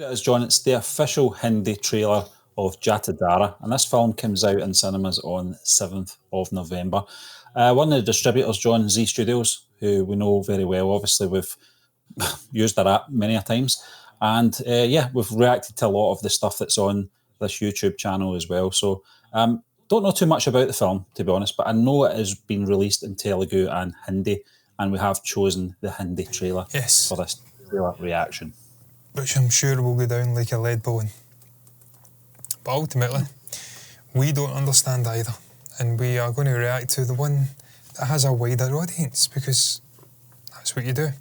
As John, it's the official Hindi trailer of JATADHARA, and this film comes out in cinemas on 7th of November. One of the distributors, John, Z Studios, who we know very well. Obviously, we've used their app many a times, and we've reacted to a lot of the stuff that's on this YouTube channel as well. So, don't know too much about the film, to be honest, but I know it has been released in Telugu and Hindi, and we have chosen the Hindi trailer for this trailer reaction. Which I'm sure will go down like a lead balloon. But ultimately, we don't understand either, and we are going to react to the one that has a wider audience, because that's what you do.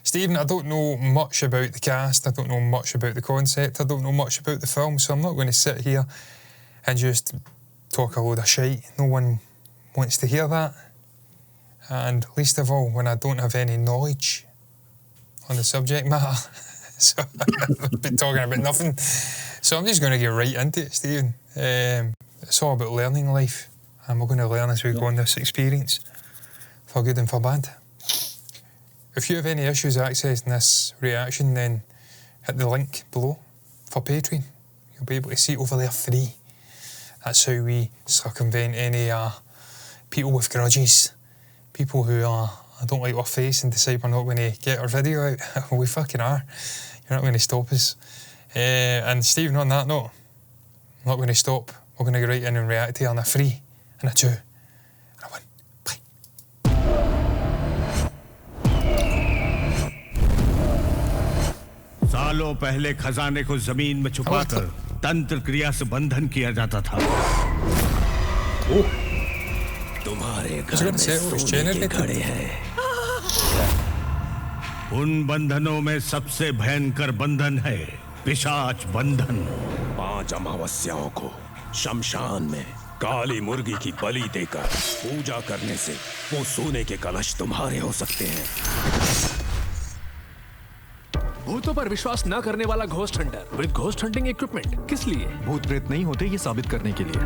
Stephen, I don't know much about the cast, I don't know much about the concept, I don't know much about the film, so I'm not going to sit here and just talk a load of shite. No one wants to hear that. And least of all, when I don't have any knowledge on the subject matter. So I've been talking about nothing. So I'm just going to get right into it, Stephen. It's all about learning life, and we're going to learn as we go on this experience, for good and for bad. If you have any issues accessing this reaction, then hit the link below for Patreon. You'll be able to see it over there free. That's how we circumvent any people with grudges, people who don't like our face and decide we're not going to get our video out. We fucking are. You're not going to stop us. And Stephen, on that note, I'm not going to stop. We're going to go right in and react to it on a 3 and a 2 and a 1. Play. सालों पहले खजाने को जमीन में छुपाकर तंत्र क्रिया से बंधन किया जाता था। तुम्हारे घर में सोने के घड़े हैं। उन बंधनों में सबसे भयंकर बंधन है पिशाच बंधन। 5 अमावस्याओं को शमशान में काली मुर्गी की बलि देकर पूजा करने से वो सोने के कलश तुम्हारे हो सकते हैं। भूतों पर विश्वास न करने वाला ghost Hunter with ghost hunting equipment किस लिए? भूत प्रेत नहीं होते ये साबित करने के लिए।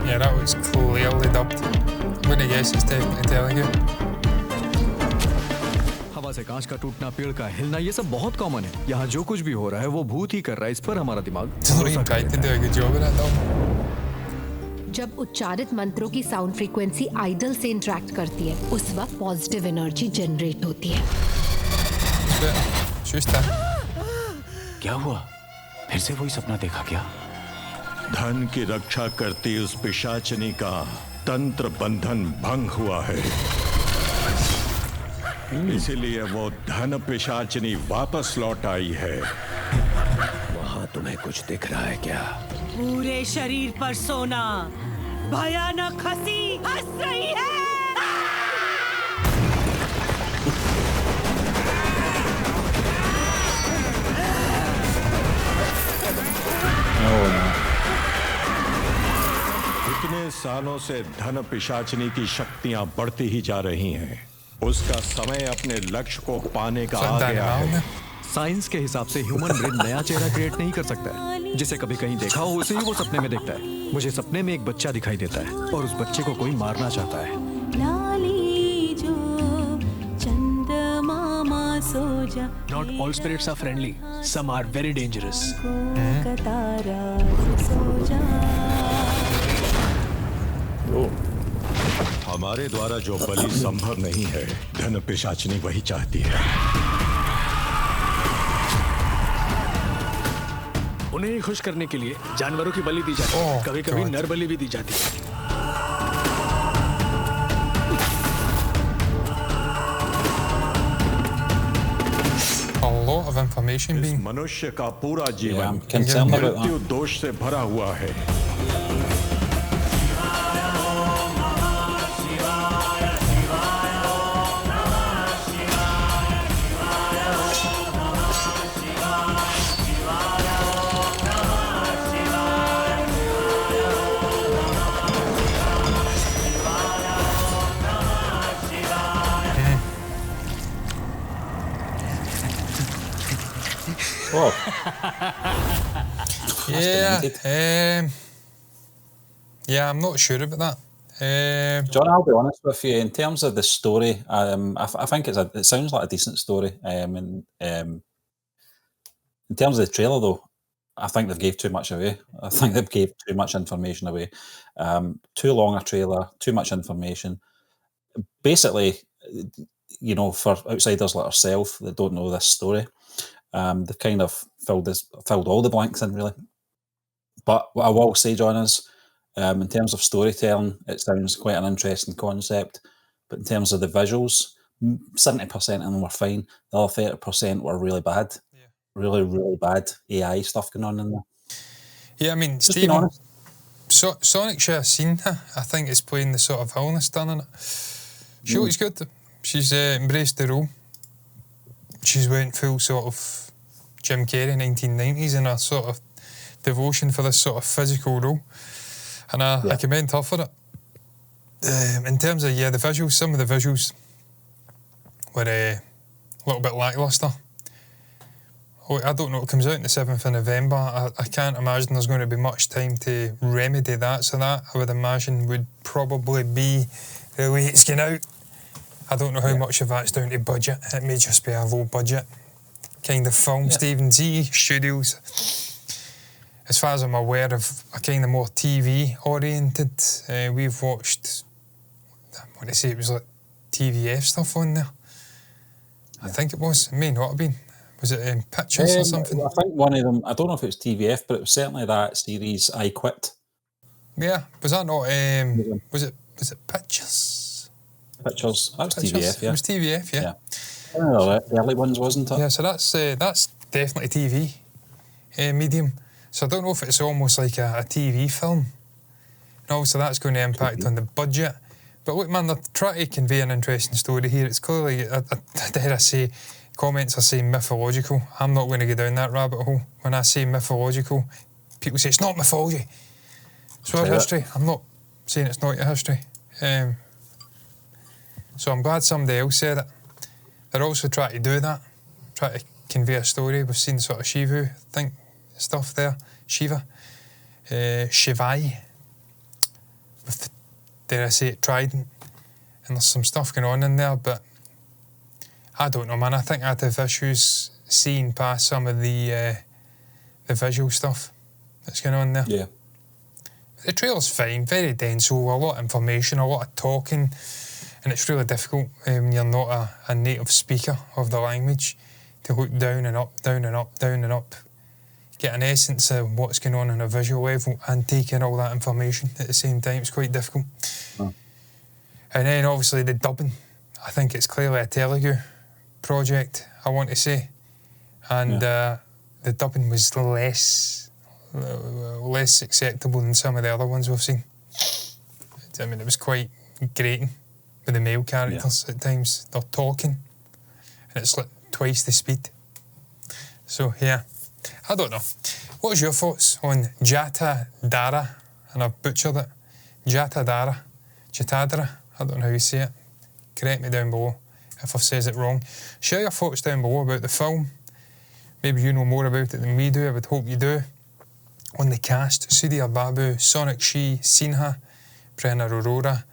Yeah, that was clearly dubbed. I'm gonna guess it's definitely telling you. हवा से कांच का टूटना, पेड़ का हिलना, ये सब बहुत कॉमन है। यहाँ जो कुछ भी हो रहा है वो भूत ही कर रहा है। इस पर हमारा दिमाग जब उच्चारित मंत्रों की साउंड फ्रीक्वेंसी आइडल से इंटरेक्ट करती है, उस वक्त पॉजिटिव एनर्जी जनरेट होती है। क्या हुआ? फिर से वही सपना देखा क्या? धन की रक्षा करती उस पिशाचिनी का तंत्र बंधन भंग हुआ है, इसीलिए वो धन पिशाचिनी वापस लौट आई है। वहाँ तुम्हें कुछ दिख रहा है क्या? पूरे शरीर पर सोना, भयानक हंसी हंस रही है। इतने सालों से धन पिशाचिनी की शक्तियां बढ़ती ही जा रही हैं। उसका समय अपने लक्ष्य को पाने का आ गया है। साइंस के हिसाब से ह्यूमन ब्रेन नया चेहरा क्रिएट नहीं कर सकता है। जिसे कभी कहीं देखा हो उसे ही वो सपने में देखता है। मुझे सपने में एक बच्चा दिखाई देता है और उस बच्चे को कोई मारना चाहता है। Not all spirits are friendly. Some are very dangerous. हमारे द्वारा जो बलि संभव नहीं है, धन पिशाचिनी वही चाहती है। उन्हें खुश करने के लिए जानवरों की बलि दी जाती है। कभी-कभी नर बलि भी दी जाती है। A lot of information being. मनुष्य का पूरा जीवन मृत्यु मृत्यु दोष से भरा हुआ है। Oh. Yeah, I'm not sure about that. John, I'll be honest with you. In terms of the story, I think it sounds like a decent story. In terms of the trailer, though, I think they've gave too much away. I think they've gave too much information away. Too long a trailer, too much information. Basically, you know, for outsiders like ourselves that don't know this story, they've kind of filled all the blanks in, really. But what I will say, John, is in terms of storytelling, it sounds quite an interesting concept. But in terms of the visuals, 70% of them were fine. The other 30% were really bad. Yeah. Really, really bad AI stuff going on in there. Yeah, I mean, Just being Stephen, honest. Sonic should have seen her. I think is playing the sort of villainous done in it. She looks good. She's embraced the role. She's went full sort of Jim Carrey 1990s in her sort of devotion for this sort of physical role. And I commend her for it. In terms of, the visuals, some of the visuals were a little bit lacklustre. I don't know, it comes out on the 7th of November. I can't imagine there's going to be much time to remedy that. So that, I would imagine, would probably be the way it's going out. I don't know how much of that's down to budget. It may just be a low budget kind of film. Stephen Z Studios, as far as I'm aware of, a kind of more TV oriented. We've watched, I want to say it was like TVF stuff on there. I think it was. It may not have been. Was it Pictures or something? I think one of them, I don't know if it was TVF, but it was certainly that series, I Quit. Yeah, was that not, was it Pictures? Pictures, that was TVF, yeah. It was TVF, yeah. The early ones, wasn't it? Yeah, so that's definitely TV medium. So I don't know if it's almost like a TV film. And obviously that's going to impact on the budget. But look, man, they're trying to convey an interesting story here. It's clearly, dare I say, comments are saying mythological. I'm not going to go down that rabbit hole. When I say mythological, people say it's not mythology. It's our history. I'm not saying it's not your history. So I'm glad somebody else said it. They're also trying to do that, try to convey a story. We've seen sort of Shiva stuff there. Shiva. Shivai. With, dare I say it, trident. And there's some stuff going on in there, but I don't know, man. I think I'd have issues seeing past some of the visual stuff that's going on there. Yeah. The trailer's fine, very dense, a lot of information, a lot of talking, and it's really difficult when you're not a native speaker of the language to look down and up, down and up, down and up, get an essence of what's going on a visual level and take in all that information at the same time. It's quite difficult. Oh. And then obviously the dubbing. I think it's clearly a Telugu project, I want to say. And the dubbing was less acceptable than some of the other ones we've seen. I mean, it was quite grating with the male characters at times. They're talking and it's like twice the speed. So, yeah, I don't know. What was your thoughts on JATADHARA? And I've butchered it. JATADHARA. JATADHARA. I don't know how you say it. Correct me down below if I've said it wrong. Share your thoughts down below about the film. Maybe you know more about it than we do. I would hope you do. On the cast, Sudhir Babu, Sonakshi Sinha, Prerna Arora.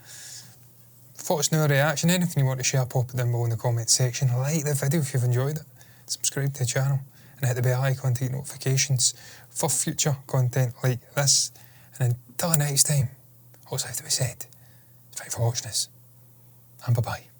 Thoughts, no reaction, anything you want to share, pop it down below in the comment section. Like the video if you've enjoyed it. Subscribe to the channel and hit the bell icon to get notifications for future content like this. And until next time, what's have to be said? Thanks for watching us, and bye-bye.